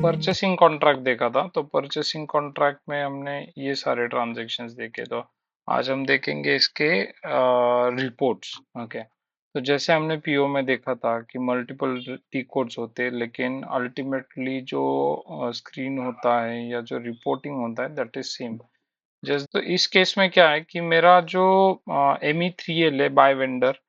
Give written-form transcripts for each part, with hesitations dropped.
Purchasing contract देखा था, तो परचेसिंग कॉन्ट्रैक्ट में हमने ये सारे ट्रांजैक्शंस देखे। तो आज हम देखेंगे इसके रिपोर्ट्स। ओके, तो जैसे हमने पीओ में देखा था कि मल्टीपल टी कोड्स होते हैं, लेकिन अल्टीमेटली जो स्क्रीन होता है या जो रिपोर्टिंग होता है दैट इज सेम। जैसे तो इस केस में क्या है कि मेरा जो ME3L है bye vendor,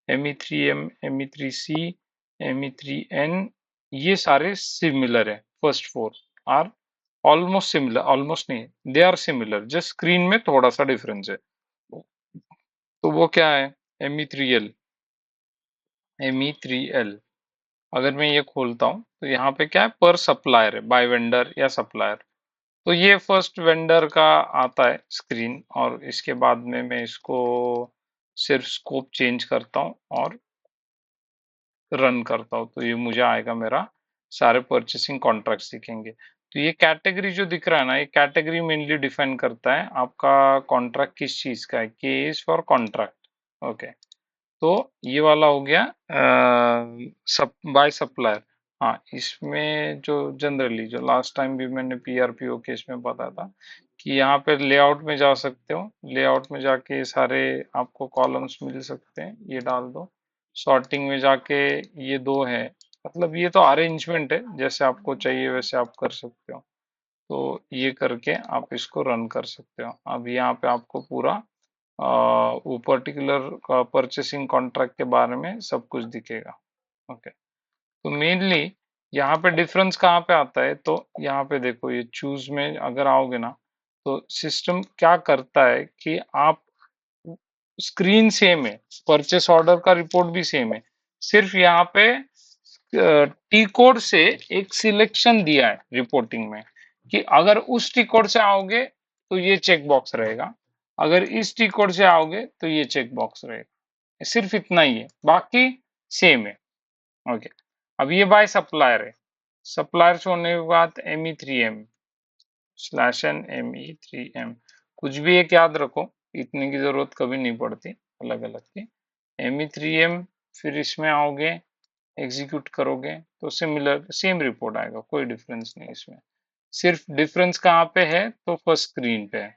ME3M, ME3C, ME3N, ये सारे सिमिलर है। First four are almost similar, almost नहीं, they are similar, just screen में थोड़ा सा डिफरेंस है। तो वो क्या है? ME3L, ME3L। अगर मैं ये खोलता हूँ तो यहाँ पे क्या है, पर सप्लायर है, बाय वेंडर या सप्लायर। तो ये फर्स्ट वेंडर का आता है स्क्रीन, और इसके बाद में मैं इसको सिर्फ स्कोप चेंज करता हूँ और रन करता हूँ, तो ये मुझे आएगा, मेरा सारे परचेसिंग कॉन्ट्रैक्ट्स दिखेंगे। तो ये कैटेगरी जो दिख रहा है ना, ये कैटेगरी मेनली डिफाइन करता है आपका कॉन्ट्रैक्ट किस चीज का है। के इज फॉर कॉन्ट्रैक्ट। ओके, तो ये वाला हो गया सब बाय सप्लायर। हाँ, इसमें जो जनरली जो लास्ट टाइम भी मैंने पीआरपीओ केस में बताया था कि यहाँ पे लेआउट में जा सकते हो, लेआउट में जाके सारे आपको कॉलम्स मिल सकते हैं, ये डाल दो। सॉर्टिंग में जाके ये दो है, मतलब ये तो अरेंजमेंट है, जैसे आपको चाहिए वैसे आप कर सकते हो। तो ये करके आप इसको रन कर सकते हो। अब यहाँ पे आपको पूरा वो पर्टिकुलर परचेसिंग कॉन्ट्रैक्ट के बारे में सब कुछ दिखेगा। ओके, तो मेनली यहाँ पे डिफरेंस कहाँ पे आता है, तो यहाँ पे देखो, ये चूज में अगर आओगे ना, तो सिस्टम क्या करता है कि आप स्क्रीन सेम है, परचेस ऑर्डर का रिपोर्ट भी सेम है, सिर्फ यहाँ पे टी कोड से एक सिलेक्शन दिया है रिपोर्टिंग में कि अगर उस टी कोड से आओगे तो ये चेक बॉक्स रहेगा, अगर इस टी कोड से आओगे तो ये चेक बॉक्स रहेगा। सिर्फ इतना ही है, बाकी सेम है। ओके, अब ये बाय सप्लायर है। सप्लायर से होने के बाद ME3M/N, ME3M, कुछ भी एक याद रखो, इतने की जरूरत कभी नहीं पड़ती अलग अलग की। ME3M, फिर इसमें आओगे, एग्जीक्यूट करोगे तो सिमिलर सेम रिपोर्ट आएगा, कोई डिफरेंस नहीं इसमें। सिर्फ डिफरेंस कहाँ पे है, तो फर्स्ट स्क्रीन पे है।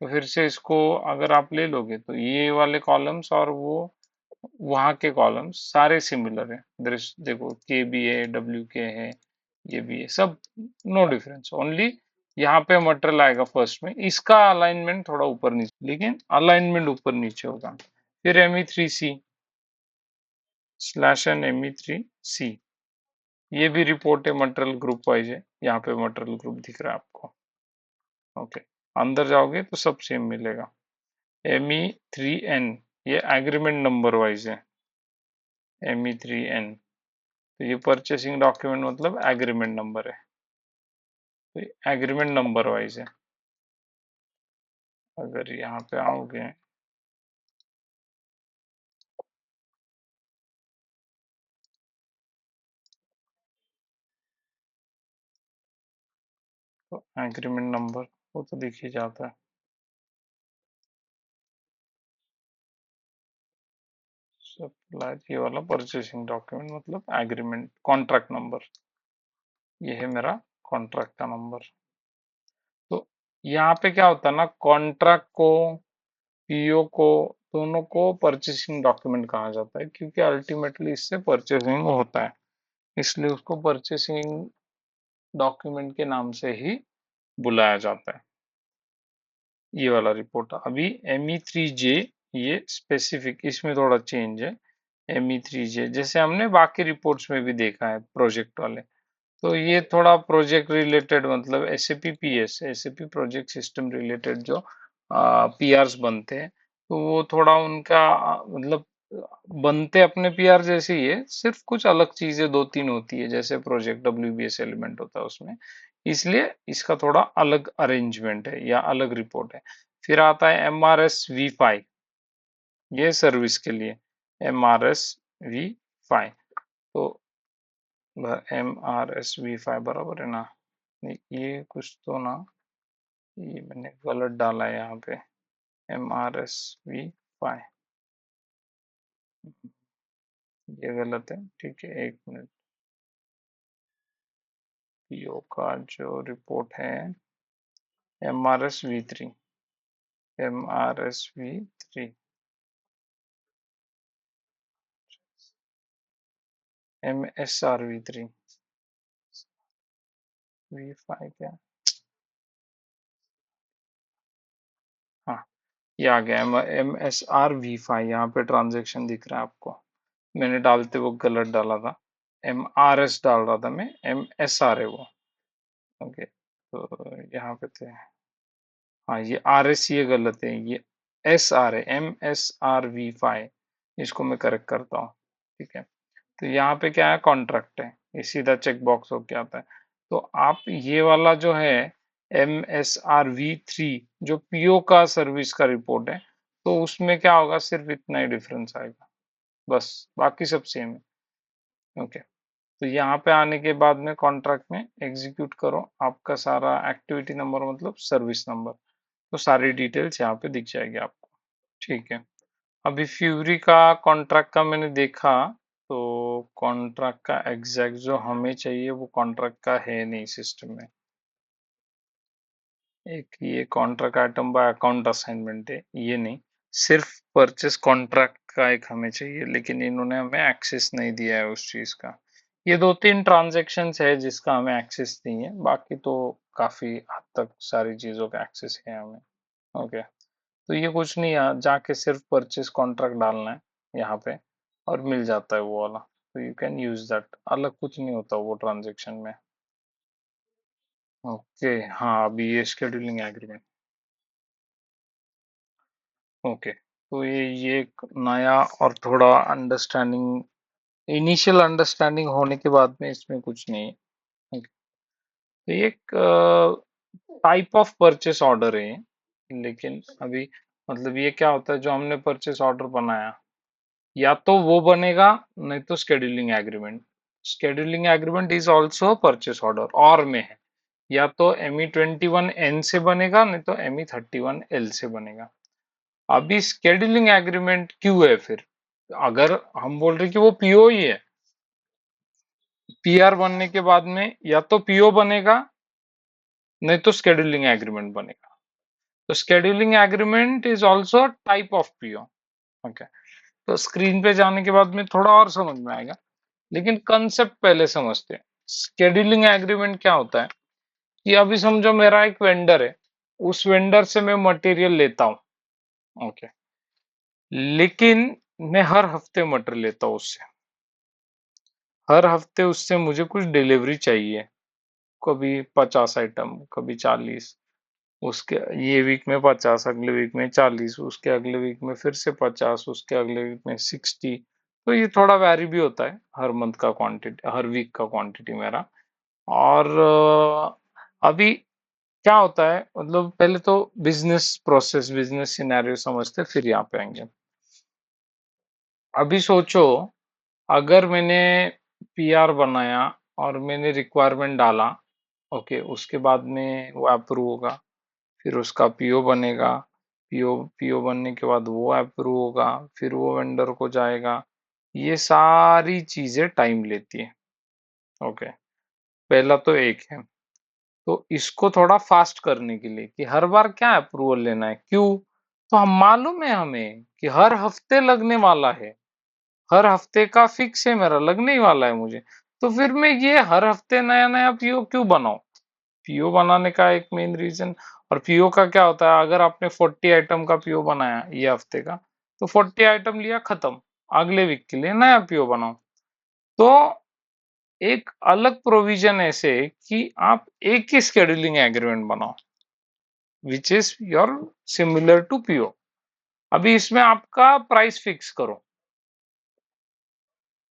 तो फिर से इसको अगर आप ले लोगे तो ये वाले कॉलम्स और वो वहाँ के कॉलम्स सारे सिमिलर है। दृश्य देखो, के भी है, WK है, ये भी है, सब नो डिफरेंस। ओनली यहाँ पे मटेरियल आएगा फर्स्ट में, इसका अलाइनमेंट थोड़ा ऊपर नीचे, लेकिन अलाइनमेंट ऊपर नीचे होगा। फिर ME3C/N, ME3C, ये भी रिपोर्ट है, मटेरियल ग्रुप वाइज है। यहाँ पे मटेरियल ग्रुप दिख रहा है आपको। ओके, अंदर जाओगे तो सब सेम मिलेगा। ME3N, ये एग्रीमेंट नंबर वाइज है। ME3N, तो ये परचेसिंग डॉक्यूमेंट मतलब एग्रीमेंट नंबर है, तो एग्रीमेंट नंबर वाइज है। अगर यहाँ पे आओगे तो एग्रीमेंट नंबर वो तो दिख ही जाता है। सप्लाई, ये वाला परचेसिंग डॉक्यूमेंट मतलब एग्रीमेंट कॉन्ट्रैक्ट नंबर, ये है मेरा कॉन्ट्रैक्ट का नंबर। तो यहाँ पे क्या होता है ना, कॉन्ट्रैक्ट को, पीओ को, दोनों को परचेसिंग डॉक्यूमेंट कहा जाता है, क्योंकि अल्टीमेटली इससे परचेसिंग होता है, इसलिए उसको परचेसिंग डॉक्यूमेंट के नाम से ही बुलाया जाता है। ये वाला रिपोर्ट अभी ME3J, ये स्पेसिफिक, इसमें थोड़ा चेंज है। ME3J जैसे हमने बाकी रिपोर्ट्स में भी देखा है प्रोजेक्ट वाले, तो ये थोड़ा प्रोजेक्ट रिलेटेड, मतलब SAP प्रोजेक्ट सिस्टम रिलेटेड जो PRs बनते हैं, तो वो थोड़ा उनका मतलब बनते अपने PR जैसे ही है, सिर्फ कुछ अलग चीजें दो तीन होती है, जैसे प्रोजेक्ट WBS एलिमेंट होता है उसमें, इसलिए इसका थोड़ा अलग अरेंजमेंट है या अलग रिपोर्ट है। फिर आता है MRS-V5, ये सर्विस के लिए MRS-V5। तो MRS-V5 बराबर है ना, नहीं, ये कुछ तो ना, ये मैंने गलत डाला है यहाँ पे। MRS-V5, ये गलत है, ठीक है, एक मिनट। पीओ का जो रिपोर्ट है MRSV3 MRSV3 MSRV3 V5 क्या, हाँ ये आ गया MSRV5। यहाँ पे ट्रांजेक्शन दिख रहा है आपको, मैंने डालते वो गलत डाला था, MRS डाल रहा था मैं, MSR है वो। ओके तो यहाँ पे थे, हाँ ये RS ये गलत है, ये SR है, MSRV5, इसको मैं करेक्ट करता हूँ। ठीक है, तो यहाँ पे क्या है, कॉन्ट्रैक्ट है, ये सीधा चेक बॉक्स होके आता है। तो आप ये वाला जो है MSRV3 जो पीओ का सर्विस का रिपोर्ट है, तो उसमें क्या होगा, सिर्फ इतना ही डिफरेंस आएगा बस, बाकी सब सेम है। ओके, तो यहाँ पे आने के बाद में कॉन्ट्रैक्ट में एग्जीक्यूट करो, आपका सारा एक्टिविटी नंबर मतलब सर्विस नंबर, तो सारी डिटेल्स यहाँ पे दिख जाएगी आपको। ठीक है, अभी फ्यूरी का कॉन्ट्रैक्ट का मैंने देखा, तो कॉन्ट्रैक्ट का एग्जैक्ट जो हमें चाहिए वो कॉन्ट्रैक्ट का है नहीं सिस्टम में। एक ये contract item by account assignment है, ये नहीं, सिर्फ परचेस कॉन्ट्रैक्ट का एक हमें चाहिए, लेकिन इन्होंने हमें एक्सेस नहीं दिया है उस चीज का। ये 2-3 ट्रांजेक्शन्स है जिसका हमें एक्सेस नहीं है, बाकी तो काफी हद तक सारी चीजों का एक्सेस है हमें। ओके, तो ये कुछ नहीं है, जाके सिर्फ परचेस कॉन्ट्रैक्ट डालना है यहाँ पे और मिल जाता है वो वाला, तो यू कैन यूज दैट, अलग कुछ नहीं होता वो ट्रांजेक्शन में। ओके, हाँ अभी ये शेड्यूलिंग एग्रीमेंट। ओके, तो ये एक नया और थोड़ा अंडरस्टैंडिंग, इनिशियल अंडरस्टैंडिंग होने के बाद में इसमें कुछ नहीं है। ओके, तो ये एक टाइप ऑफ परचेस ऑर्डर है, लेकिन अभी मतलब ये क्या होता है, जो हमने परचेस ऑर्डर बनाया या तो वो बनेगा, नहीं तो scheduling agreement. Scheduling agreement is also purchase order और में है, या तो ME21N से बनेगा, नहीं तो ME31L से बनेगा। अभी शेड्यूलिंग एग्रीमेंट क्यों है फिर, अगर हम बोल रहे कि वो पीओ ही है, पीआर बनने के बाद में या तो पीओ बनेगा, नहीं तो शेड्यूलिंग एग्रीमेंट बनेगा। तो scheduling agreement is also type of PO. Okay, तो स्क्रीन पे जाने के बाद में थोड़ा और समझ में आएगा, लेकिन कंसेप्ट पहले समझते हैं। शेड्यूलिंग एग्रीमेंट क्या होता है कि अभी समझो मेरा एक वेंडर है, उस वेंडर से मैं मटेरियल लेता हूँ। ओके, लेकिन मैं हर हफ्ते मटेरियल लेता हूँ उससे, हर हफ्ते उससे मुझे कुछ डिलीवरी चाहिए, कभी 50 आइटम, कभी 40, उसके ये वीक में 50, अगले वीक में 40, उसके अगले वीक में फिर से 50, उसके अगले वीक में 60। तो ये थोड़ा वैरी भी होता है, हर मंथ का क्वांटिटी, हर वीक का क्वांटिटी मेरा। और अभी क्या होता है, मतलब पहले तो बिजनेस प्रोसेस, बिजनेस सिनेरियो समझते फिर यहाँ पे आएंगे। अभी सोचो, अगर मैंने पीआर बनाया और मैंने रिक्वायरमेंट डाला, ओके, उसके बाद में वो अप्रूव होगा, फिर उसका पीओ बनेगा, पीओ पीओ बनने के बाद वो अप्रूव होगा, फिर वो वेंडर को जाएगा, ये सारी चीजें टाइम लेती है। ओके, पहला तो एक है, तो इसको थोड़ा फास्ट करने के लिए कि हर बार क्या अप्रूवल लेना है, क्यों, तो हम मालूम है हमें कि हर हफ्ते लगने वाला है, हर हफ्ते का फिक्स है मेरा, लगने ही वाला है मुझे, तो फिर मैं ये हर हफ्ते नया नया पीओ क्यों बनाऊं। पीओ बनाने का एक मेन रीजन, और पीओ का क्या होता है, अगर आपने 40 आइटम का पीओ बनाया ये हफ्ते का, तो 40 आइटम लिया खत्म, अगले वीक के लिए नया पीओ बनाओ। तो एक अलग प्रोविजन ऐसे कि आप एक ही शेड्यूलिंग एग्रीमेंट बनाओ, which is your similar to PO. अभी इसमें आपका प्राइस फिक्स करो,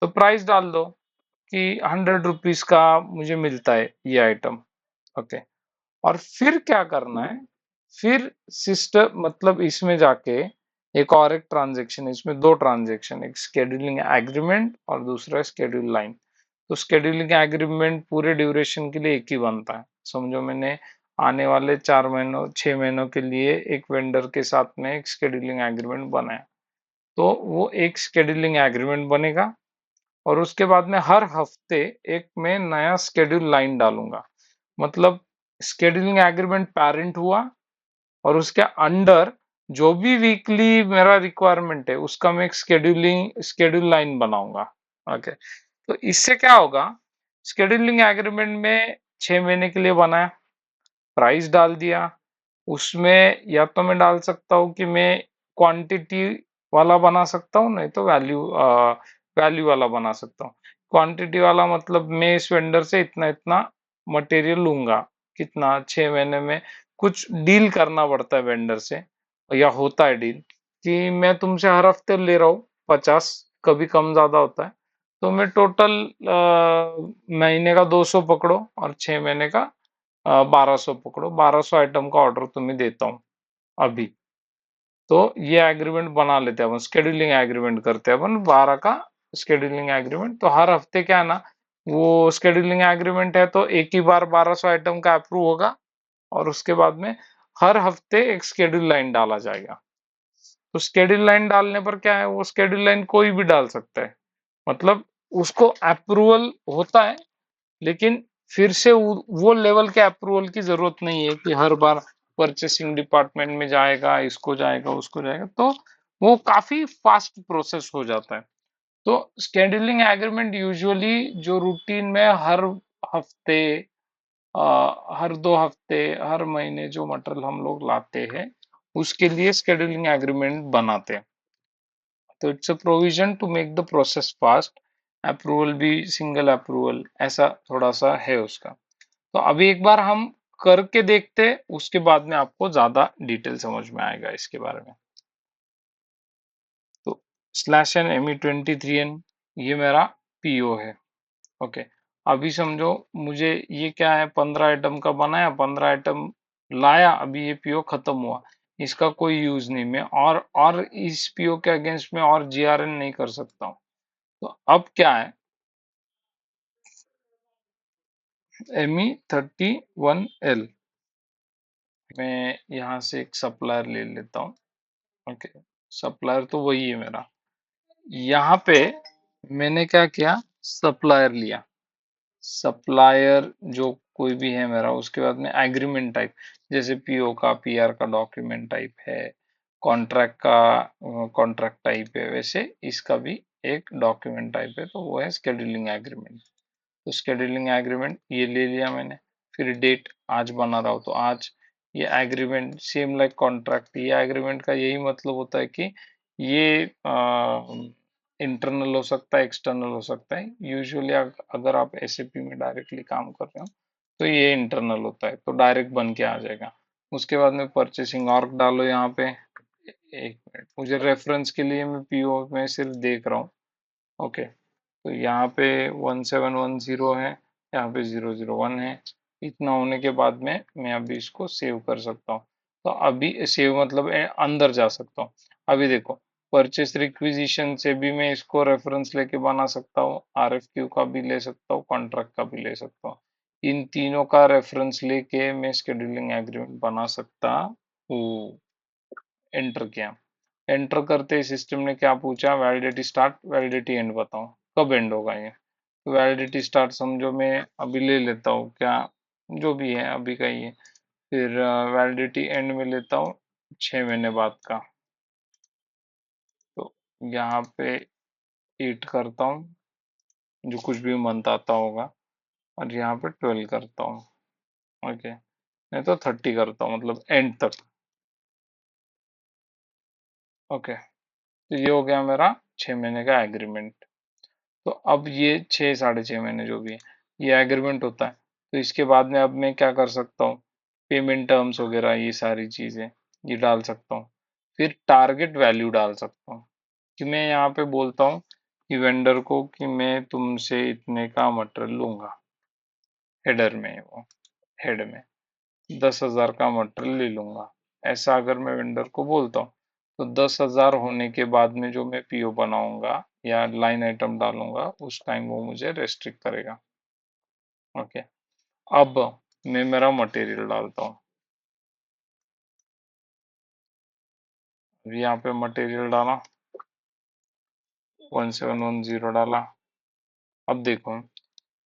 तो प्राइस डाल दो कि 100 रुपीज का मुझे मिलता है ये आइटम। ओके, और फिर क्या करना है, फिर सिस्टम मतलब इसमें जाके एक और एक ट्रांजेक्शन, इसमें दो ट्रांजेक्शन, एक शेड्यूलिंग एग्रीमेंट और दूसरा शेड्यूल लाइन। तो शेड्यूलिंग एग्रीमेंट पूरे ड्यूरेशन के लिए एक ही बनता है, समझो मैंने आने वाले 4 महीनों 6 महीनों के लिए एक वेंडर के साथ में एक शेड्यूलिंग एग्रीमेंट बनाया, तो वो एक शेड्यूलिंग एग्रीमेंट बनेगा, और उसके बाद में हर हफ्ते एक मैं नया शेड्यूल लाइन डालूंगा। मतलब स्केड्यूलिंग एग्रीमेंट पेरेंट हुआ, और उसके अंडर जो भी वीकली मेरा रिक्वायरमेंट है उसका मैं एक स्केड्यूल लाइन बनाऊंगा। ओके, तो इससे क्या होगा, स्केड्यूलिंग एग्रीमेंट में 6 महीने के लिए बनाया, प्राइस डाल दिया, उसमें या तो मैं डाल सकता हूँ कि मैं क्वांटिटी वाला बना सकता हूँ, नहीं तो वैल्यू वाला बना सकता हूँ। क्वांटिटी वाला मतलब मैं इस वेंडर से इतना इतना मटेरियल लूंगा, कितना, 6 महीने में कुछ डील करना पड़ता है वेंडर से, या होता है डील कि मैं तुमसे हर हफ्ते ले रहा हूँ 50, कभी कम ज्यादा होता है, तो मैं टोटल महीने का 200 पकड़ो और 6 महीने का 1200 पकड़ो, 1200 आइटम का ऑर्डर तुम्हें देता हूँ अभी। तो ये एग्रीमेंट बना लेते हैं अपन, स्केड्यूलिंग एग्रीमेंट करते हैं अपन 12 का स्केड्यूलिंग एग्रीमेंट। तो हर हफ्ते क्या है ना, वो स्केड्यूलिंग एग्रीमेंट है तो एक ही बार 1200 आइटम का अप्रूव होगा, और उसके बाद में हर हफ्ते एक स्केड्यूल लाइन डाला जाएगा। तो स्केड्यूल लाइन डालने पर क्या है, वो स्केड्यूल लाइन कोई भी डाल सकता है, मतलब उसको अप्रूवल होता है, लेकिन फिर से वो लेवल के अप्रूवल की जरूरत नहीं है कि हर बार परचेसिंग डिपार्टमेंट में जाएगा, इसको जाएगा, उसको जाएगा, तो वो काफी फास्ट प्रोसेस हो जाता है। तो स्केड्यूलिंग एग्रीमेंट यूजुअली जो रूटीन में हर हफ्ते, हर 2 हफ्ते, हर महीने जो मटेरियल हम लोग लाते हैं उसके लिए स्केड्यूलिंग एग्रीमेंट बनाते हैं। तो it's a provision to make the process fast, approval भी सिंगल अप्रूवल, ऐसा थोड़ा सा है उसका। तो अभी एक बार हम करके देखते हैं, उसके बाद में आपको ज्यादा डिटेल समझ में आएगा इसके बारे में। तो /N ME23N ये मेरा पीओ है। ओके, अभी समझो मुझे ये क्या है, 15 आइटम का बनाया, 15 आइटम लाया, अभी ये पीओ खत्म हुआ, इसका कोई यूज नहीं, मैं और इस पीओ के अगेंस्ट में और जीआरएन नहीं कर सकता हूँ। तो अब क्या है, ME31L, मैं यहाँ से एक सप्लायर ले लेता हूँ। ओके, सप्लायर तो वही है मेरा। यहाँ पे मैंने क्या किया, सप्लायर लिया, सप्लायर जो कोई भी है मेरा, उसके बाद में एग्रीमेंट टाइप, जैसे पीओ का पीआर का डॉक्यूमेंट टाइप है, कॉन्ट्रैक्ट का कॉन्ट्रैक्ट टाइप है, वैसे इसका भी एक डॉक्यूमेंट टाइप है, तो वो है स्केड्यूलिंग एग्रीमेंट। तो स्केड्यूलिंग एग्रीमेंट ये ले लिया मैंने, फिर डेट आज बना रहा हूँ तो आज, ये एग्रीमेंट सेम लाइक कॉन्ट्रैक्ट, ये एग्रीमेंट का यही मतलब होता है कि ये इंटरनल हो सकता है, एक्सटर्नल हो सकता है। यूजुअली अगर आप एसएपी में डायरेक्टली काम कर रहे हो तो ये इंटरनल होता है, तो डायरेक्ट बन के आ जाएगा। उसके बाद में परचेसिंग ऑर्ग डालो यहाँ पे, एक मिनट, मुझे रेफरेंस के लिए मैं पीओ में सिर्फ देख रहा हूँ। ओके, तो यहाँ पे 1710 है, यहाँ पे 001 है, इतना होने के बाद में मैं अभी इसको सेव कर सकता हूँ। तो अभी सेव मतलब अंदर जा सकता हूँ। अभी देखो, परचेस रिक्विजिशन से भी मैं इसको रेफरेंस लेके बना सकता हूँ, आरएफक्यू का भी ले सकता हूँ, कॉन्ट्रैक्ट का भी ले सकता हूँ। इन तीनों का रेफरेंस लेके मैं शेड्यूलिंग एग्रीमेंट बना सकता हूँ। एंटर किया, एंटर करते ही सिस्टम ने क्या पूछा, वैलिडिटी स्टार्ट, वैलिडिटी एंड बताओ, कब एंड होगा ये। वैलिडिटी स्टार्ट समझो मैं अभी ले लेता हूँ, क्या जो भी है अभी का ही है, फिर वैलिडिटी एंड में लेता हूँ 6 महीने बाद का। तो यहाँ पे 8 करता हूँ, जो कुछ भी मंथ आता होगा, और यहाँ पे 12 करता हूँ। ओके, नहीं तो 30 करता हूँ, मतलब एंड तक। ओके, तो ये हो गया मेरा 6 महीने का एग्रीमेंट। तो अब ये 6 साढ़े 6 महीने जो भी है, ये एग्रीमेंट होता है। तो इसके बाद में अब मैं क्या कर सकता हूँ, पेमेंट टर्म्स वगैरह ये सारी चीज़ें ये डाल सकता हूँ। फिर टारगेट वैल्यू डाल सकता हूँ, कि मैं यहाँ पे बोलता हूँ कि वेंडर को कि मैं तुमसे इतने का मटेरियल लूंगा, हेडर में वो, हेड में 10,000 का मटेरियल ले लूंगा, ऐसा अगर मैं वेंडर को बोलता हूँ, तो 10,000 होने के बाद में जो मैं पीओ बनाऊंगा या लाइन आइटम डालूंगा, उस टाइम वो मुझे रेस्ट्रिक्ट करेगा। ओके, अब मैं मेरा मटेरियल डालता हूँ, अभी यहाँ पे मटेरियल डाला, 1710 डाला। अब देखो,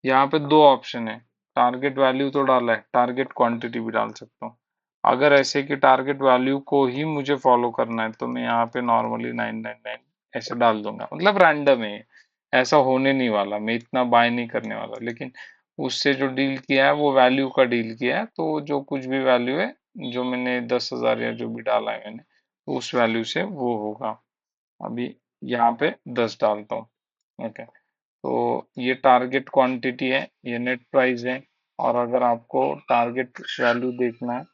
यहाँ पे दो ऑप्शन है, टारगेट वैल्यू तो डाला है, टारगेट क्वांटिटी भी डाल सकता हूँ। अगर ऐसे कि टारगेट वैल्यू को ही मुझे फॉलो करना है तो मैं यहाँ पे नॉर्मली 999 ऐसे डाल दूंगा, मतलब रैंडम है, ऐसा होने नहीं वाला, मैं इतना बाय नहीं करने वाला, लेकिन उससे जो डील किया है वो वैल्यू का डील किया है, तो जो कुछ भी वैल्यू है, जो मैंने 10,000 या जो भी डाला है मैंने, तो उस वैल्यू से वो होगा। अभी यहाँ पे 10 डालता हूँ। ओके, तो ये टारगेट क्वांटिटी है, ये नेट प्राइस है, और अगर आपको टारगेट वैल्यू देखना है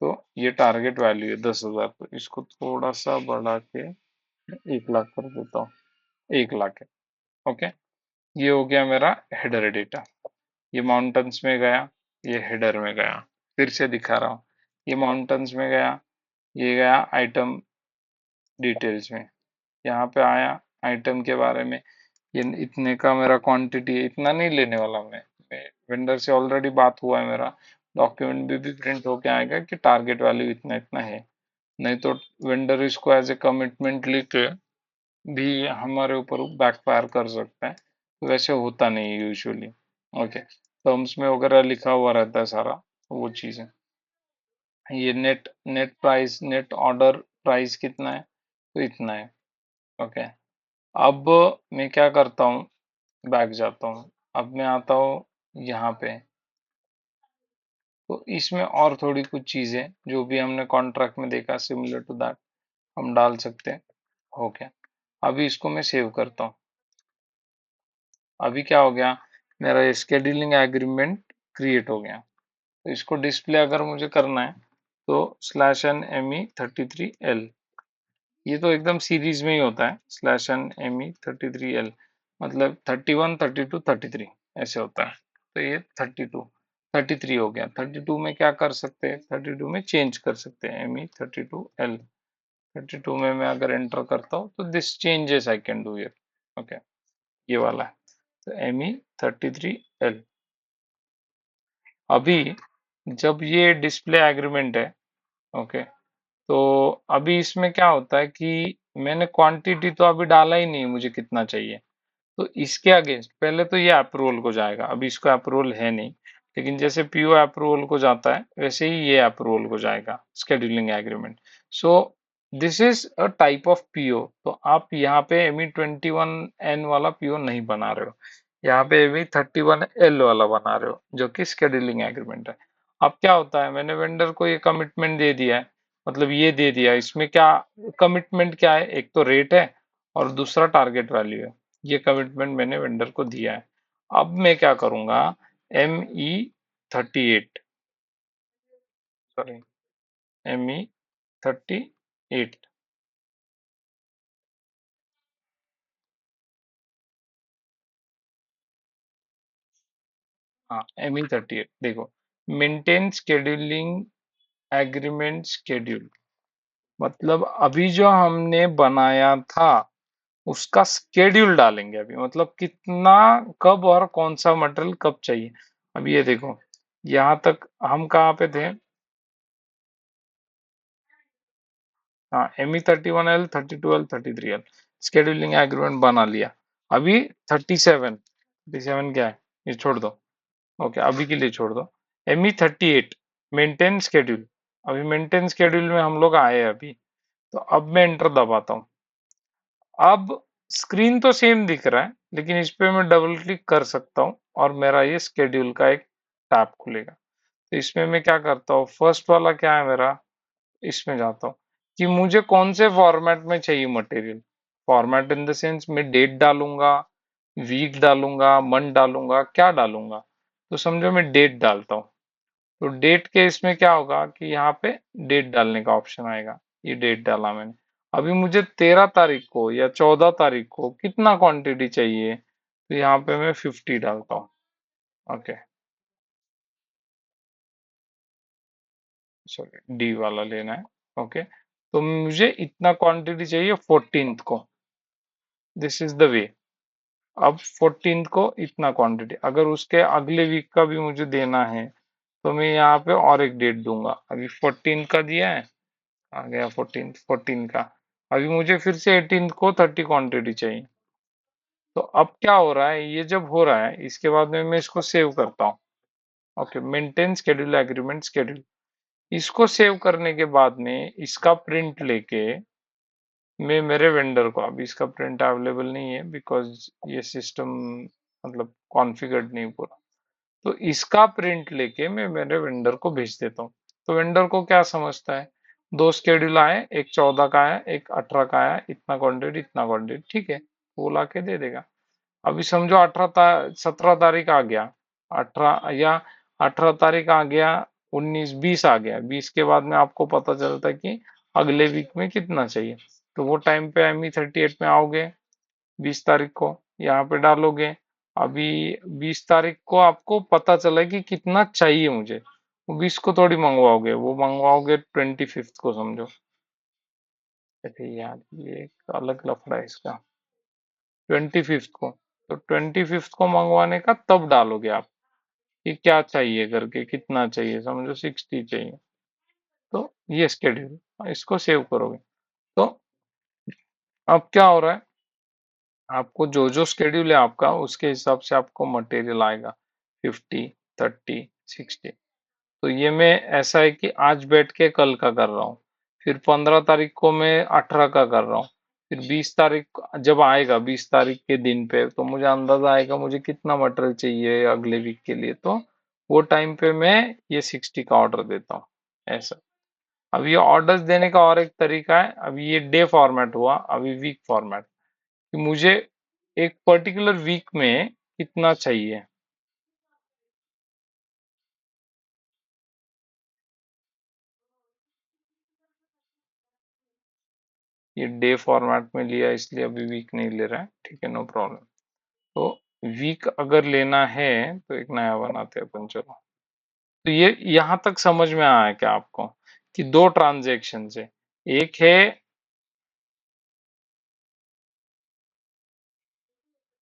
तो ये टारगेट वैल्यू है 10,000, तो इसको थोड़ा सा बढ़ा के 1 लाख कर देता हूँ। 1 लाख है। ओके, ये हो गया मेरा हेडर डेटा। ये माउंटेन्स में गया, ये हेडर में गया, फिर से दिखा रहा हूँ। ये माउंटेन्स में गया, ये गया आइटम डिटेल्स में, यहाँ पे आया आइटम के बारे में, ये इतने का मेरा क्वांटिटी है, इतना नहीं लेने वाला मैं वेंडर से ऑलरेडी बात हुआ है मेरा, डॉक्यूमेंट भी प्रिंट होके आएगा कि टारगेट वैल्यू इतना इतना है, नहीं तो वेंडर इसको एज ए कमिटमेंट लेके भी हमारे ऊपर बैकफायर कर सकता है, तो वैसे होता नहीं है यूजुअली। ओके, टर्म्स में वगैरह लिखा हुआ रहता है सारा, तो वो चीज़ है। ये net net price, net order price कितना है, तो इतना है। ओके, अब मैं क्या करता हूँ, बैक जाता हूँ, अब मैं आता हूँ यहाँ पे, तो इसमें और थोड़ी कुछ चीज़ें जो भी हमने कॉन्ट्रैक्ट में देखा सिमिलर टू दैट हम डाल सकते हैं। हो गया, अभी इसको मैं सेव करता हूँ। अभी क्या हो गया, मेरा स्केड्यूलिंग एग्रीमेंट क्रिएट हो गया। तो इसको डिस्प्ले अगर मुझे करना है तो /NME33L, ये तो एकदम सीरीज में ही होता है, /NME33L, मतलब 31, 32, 33 ऐसे होता है। तो ये 32, 33 हो गया। 32 में क्या कर सकते हैं, 32 में चेंज कर सकते हैं, ME32L। 32 में मैं अगर एंटर करता हूँ तो this changes I can do it. Okay, ये वाला है, तो ME33L। अभी जब ये डिस्प्ले एग्रीमेंट है, ओके, तो अभी इसमें क्या होता है कि मैंने क्वांटिटी तो अभी डाला ही नहीं मुझे कितना चाहिए, तो इसके अगेंस्ट पहले तो ये अप्रूवल को जाएगा, अभी इसको अप्रूवल है नहीं, लेकिन जैसे पीओ अप्रूवल को जाता है वैसे ही ये अप्रूवल को जाएगा, scheduling agreement. So this is a type of PO, तो आप यहाँ पे ME21N वाला पीओ नहीं बना रहे हो, यहाँ पे ME31L वाला बना रहे हो, जो कि स्केड्यूलिंग एग्रीमेंट है। अब क्या होता है, मैंने वेंडर को ये कमिटमेंट दे दिया है, मतलब ये दे दिया, इसमें क्या कमिटमेंट क्या है, एक तो रेट है और दूसरा टारगेट वैल्यू है, ये कमिटमेंट मैंने वेंडर को दिया है। अब मैं क्या करूंगा, ME38, सॉरी, ME38, हाँ ME38 देखो, मेंटेन शेड्यूलिंग एग्रीमेंट शेड्यूल, मतलब अभी जो हमने बनाया था उसका स्केड्यूल डालेंगे अभी, मतलब कितना, कब और कौन सा मटेरियल कब चाहिए। अब ये देखो, यहाँ तक हम कहाँ पे थे, हाँ ME31L, 32L, 33L scheduling agreement बना लिया। अभी 37 क्या है, ये छोड़ दो, ओके अभी के लिए छोड़ दो। ME38 मेंटेन स्केड्यूल, अभी मेंटेन स्केड्यूल में हम लोग आए हैं अभी, तो अब मैं एंटर दबाता हूँ। अब स्क्रीन तो सेम दिख रहा है, लेकिन इस पे मैं डबल क्लिक कर सकता हूँ और मेरा ये स्केड्यूल का एक टैब खुलेगा। तो इसमें मैं क्या करता हूँ, फर्स्ट वाला क्या है मेरा, इसमें जाता हूँ कि मुझे कौन से फॉर्मेट में चाहिए material. Format in the sense मैं डेट डालूंगा, वीक डालूंगा, मंथ डालूंगा, क्या डालूंगा, तो समझो मैं डेट डालता हूँ। तो डेट के इसमें क्या होगा कि यहाँ पे डेट डालने का ऑप्शन आएगा, ये डेट डाला मैंने। अभी मुझे 13 तारीख को या 14 तारीख को कितना क्वांटिटी चाहिए, तो यहाँ पे मैं 50 डालता हूँ। ओके, सॉरी डी वाला लेना है। ओके, तो मुझे इतना क्वांटिटी चाहिए 14th को, दिस इज द वे। अब 14th को इतना क्वांटिटी, अगर उसके अगले वीक का भी मुझे देना है तो मैं यहाँ पे और एक डेट दूंगा। अभी 14 का दिया है, आ गया 14 का। अभी मुझे फिर से 18 को 30 क्वांटिटी चाहिए, तो अब क्या हो रहा है, ये जब हो रहा है इसके बाद में मैं इसको सेव करता हूँ। Okay, maintain schedule agreement schedule, इसको सेव करने के बाद में इसका प्रिंट लेके मैं मेरे वेंडर को, अभी इसका प्रिंट अवेलेबल नहीं है बिकॉज ये सिस्टम मतलब कॉन्फ़िगर्ड नहीं पूरा, तो इसका प्रिंट लेके मैं मेरे वेंडर को भेज देता हूँ। तो वेंडर को क्या समझता है, दो स्केड्यूल आए, एक 14 का आया, एक 18 का आया, इतना क्वांटिटी इतना क्वांटिटी, ठीक है, वो ला के दे देगा। अभी समझो 17 तारीख आ गया, 18 या 18 तारीख आ गया, 19 20 आ गया, 20 के बाद में आपको पता चलता है कि अगले वीक में कितना चाहिए, तो वो टाइम पे ME38 में आओगे, 20 तारीख को यहाँ पे डालोगे। अभी 20 तारीख को आपको पता चला कि कितना चाहिए मुझे, वो 20 को थोड़ी मंगवाओगे, वो मंगवाओगे 25 को समझो। अरे यार ये एक अलग लफड़ा है इसका। 25 को, तो 25 को मंगवाने का तब डालोगे आप कि क्या चाहिए करके, कितना चाहिए, समझो 60 चाहिए, तो ये स्केड्यूल इसको सेव करोगे। तो अब क्या हो रहा है, आपको जो जो स्केड्यूल है आपका उसके हिसाब से आपको मटेरियल आएगा 50 30 60। तो ये मैं ऐसा है कि आज बैठ के कल का कर रहा हूँ, फिर 15 तारीख को मैं 18 का कर रहा हूँ, फिर 20 तारीख जब आएगा, 20 तारीख के दिन पे तो मुझे अंदाजा आएगा मुझे कितना मटेरियल चाहिए अगले वीक के लिए, तो वो टाइम पे मैं ये 60 का ऑर्डर देता हूँ, ऐसा। अब ये ऑर्डर्स देने का और एक तरीका है, अभी ये डे फॉर्मेट हुआ, अभी वीक फॉर्मेट, कि मुझे एक पर्टिकुलर वीक में कितना चाहिए। ये डे फॉर्मेट में लिया इसलिए अभी वीक नहीं ले रहा है, ठीक है, नो प्रॉब्लम। तो वीक अगर लेना है तो एक नया बनाते हैं अपन, चलो। तो ये यहां तक समझ में आया क्या आपको कि दो ट्रांजेक्शन है, एक है,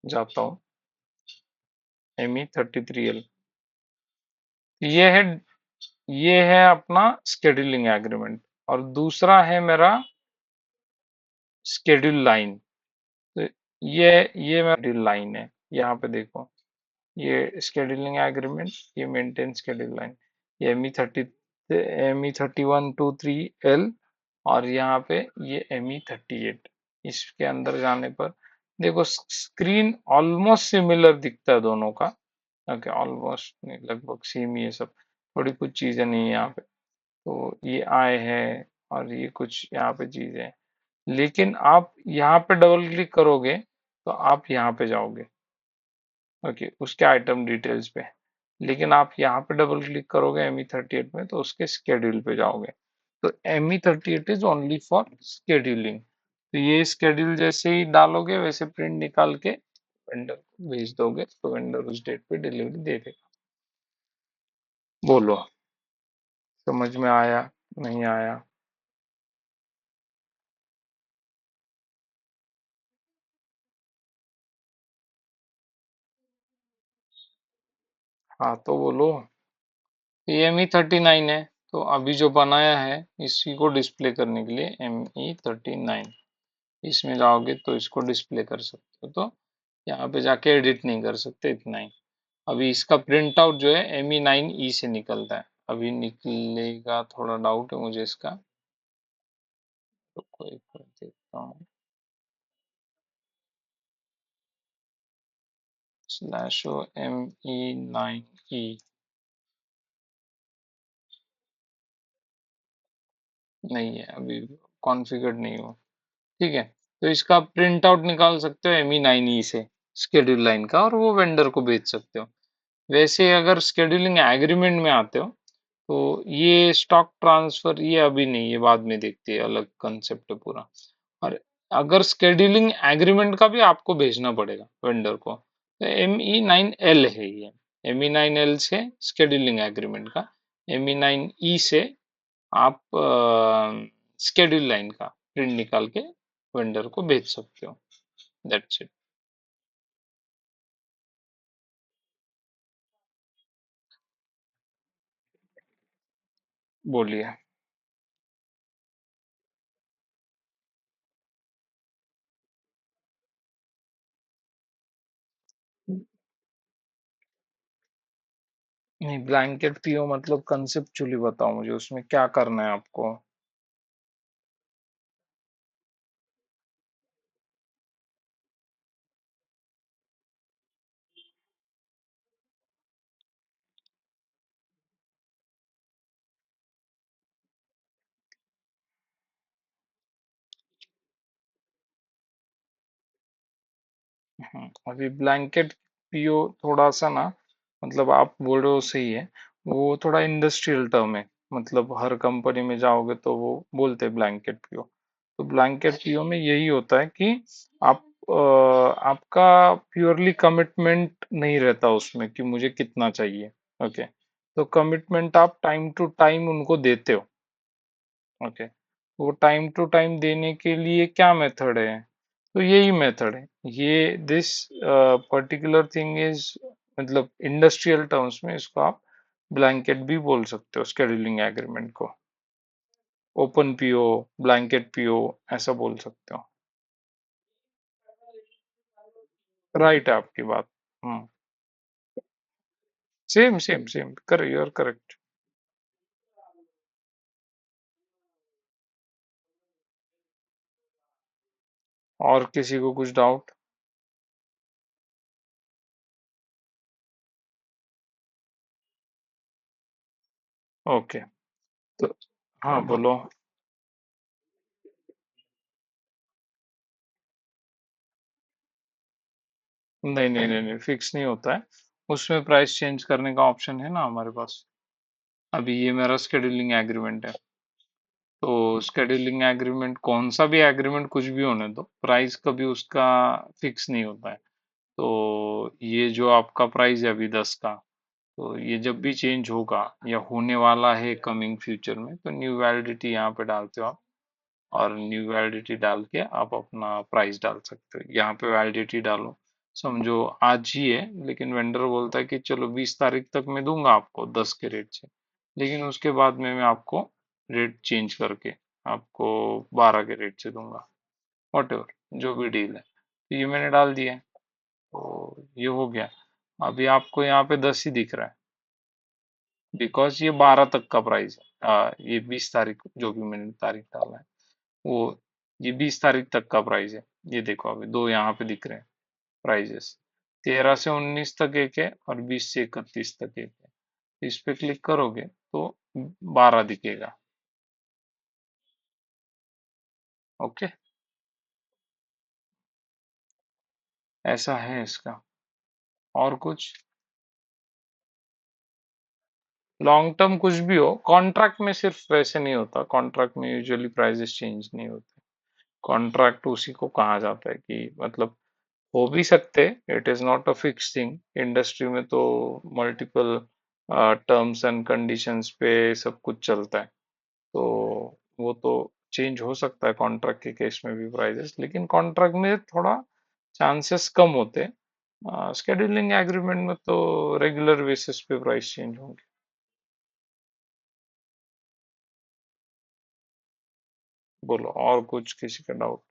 जाता हूँ, ME33L, ये है अपना स्केड्यूलिंग एग्रीमेंट, और दूसरा है मेरा स्केड्यूल लाइन। तो ये मेरा शेड्यूल लाइन है, यहाँ पे देखो, ये स्केड्यूलिंग एग्रीमेंट, ये मेंटेन शेड्यूल लाइन, ये ME3123L, और यहाँ पे ये ME38। इसके अंदर जाने पर देखो स्क्रीन ऑलमोस्ट सिमिलर दिखता है दोनों का। ओके, ऑलमोस्ट नहीं, लगभग सेम ही है सब, थोड़ी कुछ चीजें नहीं है यहाँ पे। तो ये आए हैं और ये कुछ यहाँ पे चीजें हैं, लेकिन आप यहाँ पे डबल क्लिक करोगे तो आप यहाँ पे जाओगे, ओके, उसके आइटम डिटेल्स पे। लेकिन आप यहाँ पे डबल क्लिक करोगे ME38 में तो उसके स्केड्यूल पे जाओगे। तो ME38 is only for scheduling. तो ये स्केड्यूल जैसे ही डालोगे वैसे प्रिंट निकाल के वेंडर को भेज दोगे, तो वेंडर उस डेट पे डिलीवरी दे देगा। बोलो, समझ में आया, नहीं आया? हाँ तो बोलो। ये ME39 है, तो अभी जो बनाया है इसी को डिस्प्ले करने के लिए ME39, इसमें जाओगे तो इसको डिस्प्ले कर सकते हो, तो यहाँ पे जाके एडिट नहीं कर सकते, इतना ही। अभी इसका प्रिंट आउट जो है ME9E से निकलता है, अभी निकलेगा, थोड़ा डाउट है मुझे इसका, तो कोई देखता हूँ, /O ME9E, नहीं है अभी, कॉन्फ़िगर नहीं हुआ, ठीक है। तो इसका प्रिंट आउट निकाल सकते हो ME9E से, स्केड्यूल लाइन का, और वो वेंडर को भेज सकते हो। वैसे अगर स्केड्यूलिंग एग्रीमेंट में आते हो तो ये स्टॉक ट्रांसफर ये अभी नहीं, ये बाद में देखते हैं, अलग कंसेप्ट है पूरा। और अगर स्केड्यूलिंग एग्रीमेंट का भी आपको भेजना पड़ेगा वेंडर को, तो ME9L है ये, ME9L से स्केड्यूलिंग एग्रीमेंट का, ME9E से आप स्केड्यूल लाइन का प्रिंट निकाल के वेंडर को भेज सकते हो, दैट्स इट। बोलिए। नहीं, ब्लैंकेट पीओ मतलब कंसेप्चुअली बताओ मुझे, उसमें क्या करना है आपको? अभी ब्लैंकेट पीओ थोड़ा सा ना, मतलब आप बोल रहे हो सही है, वो थोड़ा इंडस्ट्रियल टर्म है। मतलब हर कंपनी में जाओगे तो वो बोलते हैं ब्लैंकेट पीओ। तो ब्लैंकेट पीओ में यही होता है कि आप आपका प्योरली कमिटमेंट नहीं रहता उसमें कि मुझे कितना चाहिए। ओके, तो कमिटमेंट आप टाइम टू टाइम उनको देते हो। ओके, वो टाइम टू टाइम देने के लिए क्या मेथड है? तो यही मेथड है ये। दिस पर्टिकुलर थिंग इज, मतलब इंडस्ट्रियल टर्म्स में इसको आप ब्लैंकेट भी बोल सकते हो, स्केड्यूलिंग एग्रीमेंट को। ओपन पीओ, ब्लैंकेट पीओ, ऐसा बोल सकते हो। राइट है आपकी बात। हम्म, सेम सेम सेम, कर यू आर करेक्ट। और किसी को कुछ डाउट? ओके, तो हाँ बोलो। नहीं नहीं नहीं नहीं, फिक्स नहीं होता है। उसमें प्राइस चेंज करने का ऑप्शन है ना हमारे पास। अभी ये मेरा स्केड्यूलिंग एग्रीमेंट है, तो स्केड्यूलिंग एग्रीमेंट कौन सा भी एग्रीमेंट कुछ भी होने दो, प्राइस कभी उसका फिक्स नहीं होता है। तो ये जो आपका प्राइस है अभी 10 का, तो ये जब भी चेंज होगा या होने वाला है कमिंग फ्यूचर में, तो न्यू वैलिडिटी यहाँ पे डालते हो आप, और न्यू वैलिडिटी डाल के आप अपना प्राइस डाल सकते हो। यहाँ पे वैलिडिटी डालो, समझो आज ही है, लेकिन वेंडर बोलता है कि चलो 20 तारीख तक मैं दूंगा आपको 10 के रेट से, लेकिन उसके बाद में मैं आपको रेट चेंज करके आपको 12 के रेट से दूंगा, वॉट एवर जो भी डील है। तो ये मैंने डाल दिया है, तो ये हो गया। अभी आपको यहाँ पे 10 ही दिख रहा है, बिकॉज ये 12 तक का प्राइस है। ये 20 तारीख जो भी मैंने तारीख डाला है, वो ये 20 तारीख तक का प्राइस है। ये देखो अभी दो यहाँ पे दिख रहे हैं प्राइजेस, 13 से 19 तक एक है और 20 से 31 तक एक है। इस पे क्लिक करोगे तो 12 दिखेगा। ओके, ऐसा है इसका। और कुछ? लॉन्ग टर्म कुछ भी हो, कॉन्ट्रैक्ट में सिर्फ वैसे नहीं होता, कॉन्ट्रैक्ट में यूजुअली प्राइजेस चेंज नहीं होते। कॉन्ट्रैक्ट उसी को कहा जाता है कि मतलब हो भी सकते, it is not a fix thing. Industry में तो मल्टीपल टर्म्स एंड कंडीशंस पे सब कुछ चलता है, तो वो तो चेंज हो सकता है कॉन्ट्रैक्ट के केस में भी प्राइजेस, लेकिन कॉन्ट्रैक्ट में थोड़ा चांसेस कम होते हैं। स्केड्यूलिंग एग्रीमेंट में तो रेगुलर बेसिस पे प्राइस चेंज होंगे। बोलो और कुछ, किसी का डाउट?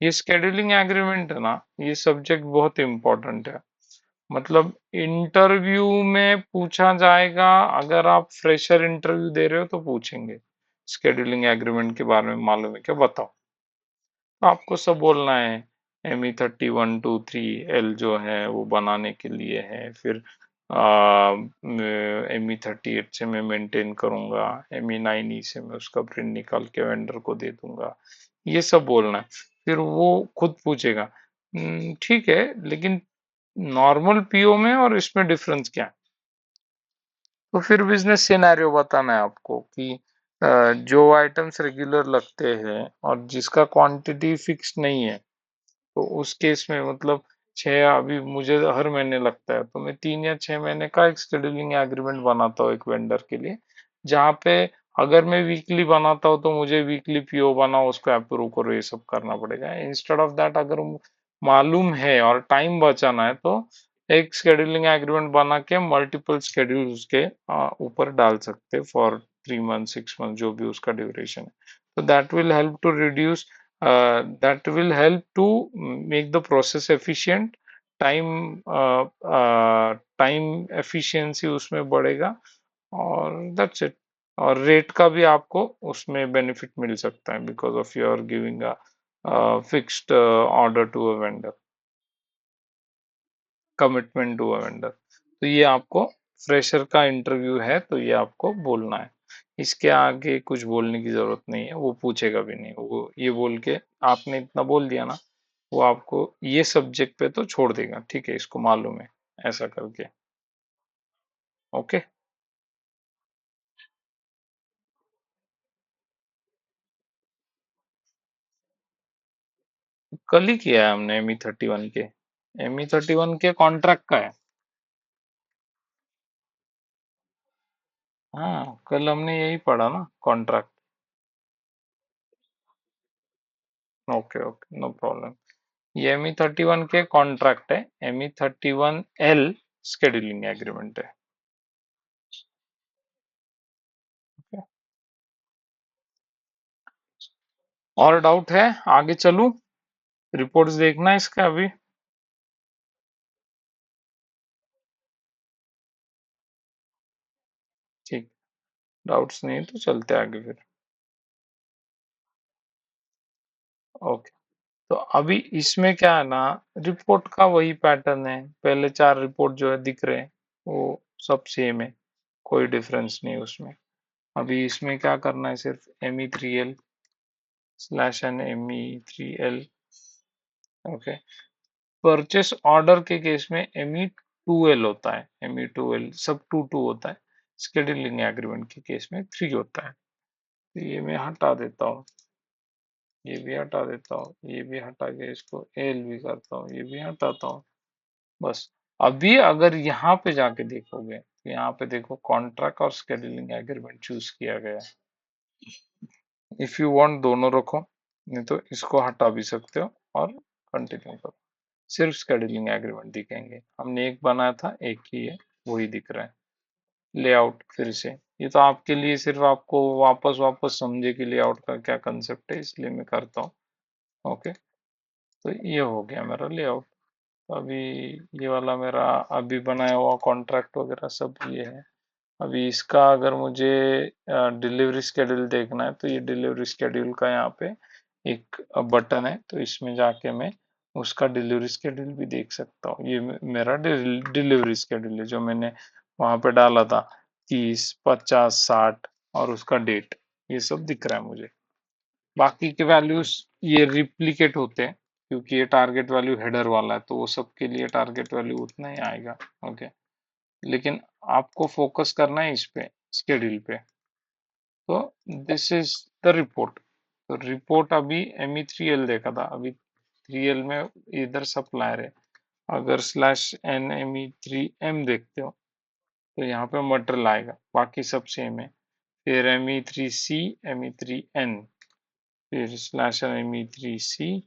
ये स्केड्यूलिंग एग्रीमेंट है ना, ये सब्जेक्ट बहुत इंपॉर्टेंट है। मतलब इंटरव्यू में पूछा जाएगा, अगर आप फ्रेशर इंटरव्यू दे रहे हो तो पूछेंगे स्केड्यूलिंग एग्रीमेंट के बारे में मालूम है क्या, बताओ। तो आपको सब बोलना है, ME 31 2 3 L जो है वो बनाने के लिए है, फिर ME 38 से मैं मेंटेन करूंगा, ME 9E से मैं उसका प्रिंट निकाल के वेंडर को दे दूंगा, ये सब बोलना है। फिर वो खुद पूछेगा, ठीक है, लेकिन नॉर्मल पीओ में और इसमें डिफरेंस क्या है? तो फिर बिजनेस सिनेरियो बताना है आपको कि जो आइटम्स रेगुलर लगते हैं और जिसका क्वांटिटी फिक्स नहीं है, तो उस केस में मतलब छः, अभी मुझे हर महीने लगता है तो मैं 3 या 6 महीने का एक शेड्यूलिंग एग्रीमेंट बनाता हूँ एक वेंडर के लिए, जहाँ पे अगर मैं वीकली बनाता हूँ तो मुझे वीकली पीओ बनाओ, उसको अप्रूव करो, ये सब करना पड़ेगा। इंस्टेड ऑफ दैट, अगर मालूम है और टाइम बचाना है, तो एक शेड्यूलिंग एग्रीमेंट बना के मल्टीपल शेड्यूल उसके ऊपर डाल सकते फॉर 3 मंथ 6 मंथ जो भी उसका ड्यूरेशन है। तो that will help to reduce that will help to make the process efficient. Time efficiency उसमें बढ़ेगा, और दैट्स इट। और रेट का भी आपको उसमें बेनिफिट मिल सकता है, because of you are giving a fixed order to a vendor, commitment to a vendor. तो ये आपको फ्रेशर का इंटरव्यू है, तो ये आपको बोलना है। इसके आगे कुछ बोलने की जरूरत नहीं है, वो पूछेगा भी नहीं। वो ये बोल के आपने इतना बोल दिया ना, वो आपको ये सब्जेक्ट पे तो छोड़ देगा, ठीक है, इसको मालूम है, ऐसा करके। ओके। कल ही किया है हमने ME31 के। ME31 के कॉन्ट्रैक्ट का है। हाँ, कल हमने यही पढ़ा ना, contract. Okay okay, no problem. ये ME31 के कॉन्ट्रैक्ट है। ME31L स्केड्यूलिंग एग्रीमेंट है। Okay? और डाउट है? आगे चलूं? रिपोर्ट्स देखना है इसका अभी? ठीक। डाउट्स नहीं है तो चलते आगे फिर। ओके। तो अभी इसमें क्या है ना, रिपोर्ट का वही पैटर्न है। पहले 4 रिपोर्ट जो है दिख रहे हैं, वो सब सेम है, कोई डिफरेंस नहीं है उसमें। अभी इसमें क्या करना है, सिर्फ ME3L/N ME3L। Okay. Purchase order के केस में ME2L होता है, ME2L सब 2 होता है। स्केड्यूलिंग एग्रीमेंट के केस में 3 होता है। तो ये मैं हटा देता हूँ, ये भी हटा देता हूँ, ये भी हटा के इसको एल भी करता हूँ, ये भी हटाता हूँ। बस। अभी अगर यहाँ पे जाके देखोगे, तो यहाँ पे देखो कॉन्ट्रैक्ट और स्केड्यूलिंग एग्रीमेंट चूज किया गया है। इफ यू वांट दोनों रखो, नहीं तो इसको हटा भी सकते हो और कंटिन्यू करो। सिर्फ शेड्यूलिंग एग्रीमेंट दिखेंगे। हमने एक बनाया था, एक ही है, वही दिख रहा है। लेआउट फिर से, ये तो आपके लिए सिर्फ आपको वापस वापस समझे कि लेआउट का क्या कंसेप्ट है, इसलिए मैं करता हूँ। ओके। तो ये हो गया मेरा लेआउट। अभी ये वाला मेरा अभी बनाया हुआ कॉन्ट्रैक्ट वगैरह सब ये है। अभी इसका अगर मुझे डिलीवरी शेड्यूल देखना है, तो ये डिलीवरी शेड्यूल का यहाँ पे एक बटन है, तो इसमें जाके मैं उसका डिलीवरी शेड्यूल भी देख सकता हूँ। ये मेरा डिलीवरी शेड्यूल है जो मैंने वहां पे डाला था, 30, 50, 60, और उसका डेट, ये सब दिख रहा है मुझे। बाकी के वैल्यूज ये रिप्लिकेट होते हैं, क्योंकि ये टारगेट वैल्यू हेडर वाला है, तो वो सबके लिए टारगेट वैल्यू उतना ही आएगा। ओके। लेकिन आपको फोकस करना है इस पे, स्केड्यूल पे। तो दिस इज द रिपोर्ट। तो रिपोर्ट अभी ME3L देखा था, अभी 3L में इधर सप्लायर है। अगर /N ME3M देखते हो, तो यहाँ पे मटेरियल आएगा, बाकी सब सेम है। फिर ME3C, ME3N, फिर /N ME3C,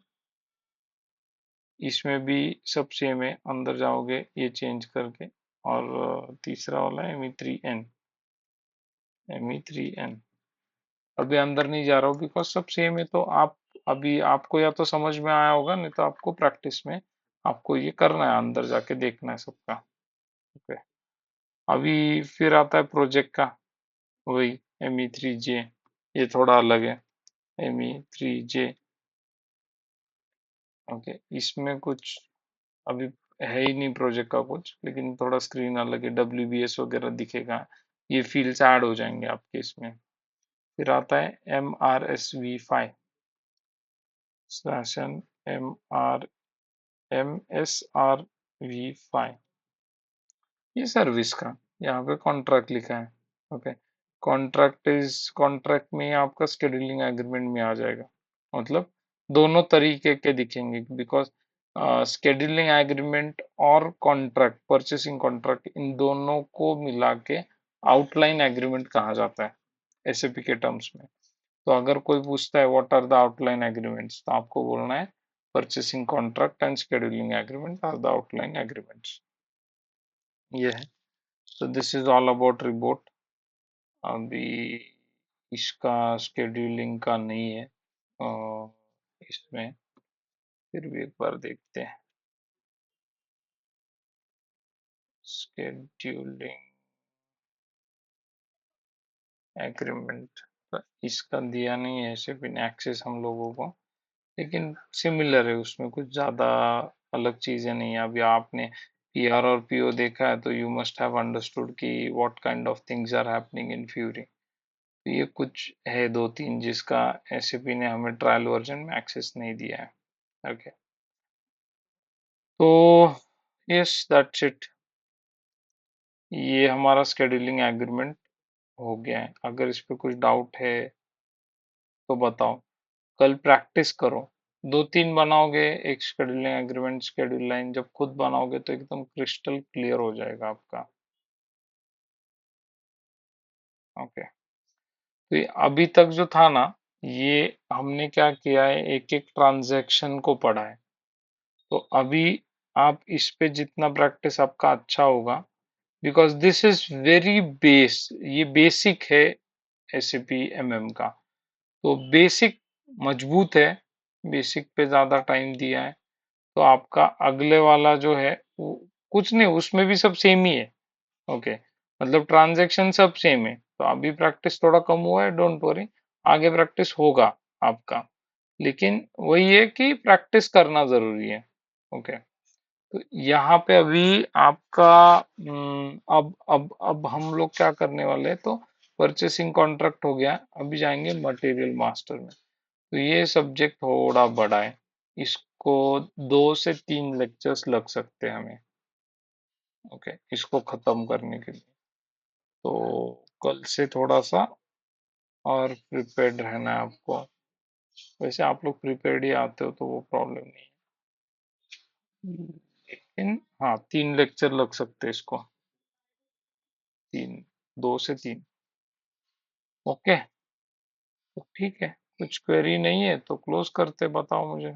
इसमें भी सब सेम है। अंदर जाओगे ये चेंज करके, और तीसरा वाला ME3N। अभी अंदर नहीं जा रहा हूँ बिकॉज सब सेम है। तो आप अभी आपको या तो समझ में आया होगा, नहीं तो आपको प्रैक्टिस में आपको ये करना है, अंदर जाके देखना है सबका। ओके। अभी फिर आता है प्रोजेक्ट का, वही ME3J। ये थोड़ा अलग है, ME3J। ओके। इसमें कुछ अभी है ही नहीं प्रोजेक्ट का कुछ, लेकिन थोड़ा स्क्रीन अलग है, WBS वगैरह दिखेगा। ये फील्ड्स ऐड हो जाएंगे आपके इसमें। फिर आता है MRSV5/MSRV5, ये सर्विस का यहाँ पे कॉन्ट्रैक्ट लिखा है। ओके। कॉन्ट्रैक्ट में ही आपका स्केड्यूलिंग एग्रीमेंट में आ जाएगा। मतलब दोनों तरीके के दिखेंगे, बिकॉज स्केड्यूलिंग एग्रीमेंट और कॉन्ट्रैक्ट, परचेसिंग कॉन्ट्रैक्ट, इन दोनों को मिला के आउटलाइन एग्रीमेंट कहा जाता है SAP के टर्म्स में। तो अगर कोई पूछता है what are the outline agreements, तो आपको बोलना है purchasing contract and scheduling agreement are the outline agreements. ये है। तो this is all about report. अभी इसका शेड्यूलिंग का नहीं है। इसमें फिर भी एक बार देखते हैं। शेड्यूलिंग एग्रीमेंट, इसका दिया नहीं है एसएपी ने एक्सेस हम लोगों को, लेकिन सिमिलर है, उसमें कुछ ज्यादा अलग चीजें नहीं है। अभी आपने पीआर और पीओ देखा है तो यू मस्ट हैव अंडरस्टूड कि what kind of things are happening in fury. तो ये कुछ है दो तीन जिसका एसएपी ने हमें ट्रायल वर्जन में एक्सेस नहीं दिया है। ओके, तो यस दैट्स इट। ये हमारा शेड्यूलिंग एग्रीमेंट हो गया है। अगर इस पे कुछ डाउट है तो बताओ। कल प्रैक्टिस करो, दो तीन बनाओगे एक शेड्यूलिंग एग्रीमेंट शेड्यूल लाइन, जब खुद बनाओगे तो एकदम क्रिस्टल क्लियर हो जाएगा आपका। ओके, तो ये अभी तक जो था ना, ये हमने क्या किया है, एक एक ट्रांजैक्शन को पढ़ा है। तो अभी आप इस पे जितना प्रैक्टिस आपका अच्छा होगा, because this is very base, ये बेसिक है एसएपी एमएम का। तो बेसिक मजबूत है, बेसिक पे ज्यादा टाइम दिया है। तो आपका अगले वाला जो है वो कुछ नहीं, उसमें भी सब सेम ही है। ओके, मतलब ट्रांजैक्शन सब सेम है। तो अभी प्रैक्टिस थोड़ा कम हुआ है, डोंट वरी, आगे प्रैक्टिस होगा आपका। लेकिन वही है कि प्रैक्टिस करना जरूरी है। ओके, तो यहाँ पे अभी आपका अब हम लोग क्या करने वाले हैं, तो परचेसिंग कॉन्ट्रैक्ट हो गया, अभी जाएंगे मटेरियल मास्टर में। तो ये सब्जेक्ट थोड़ा बड़ा है, इसको 2 से 3 लेक्चर्स लग सकते हैं हमें। ओके, इसको खत्म करने के लिए। तो कल से थोड़ा सा और प्रिपेयर्ड रहना है आपको। वैसे आप लोग प्रिपेयर्ड ही आते हो तो वो प्रॉब्लम नहीं है, लेकिन हाँ 3 लेक्चर लग सकते हैं इसको। 3, 2 से 3। ओके, तो ठीक है, कुछ क्वेरी नहीं है तो क्लोज करते, बताओ मुझे।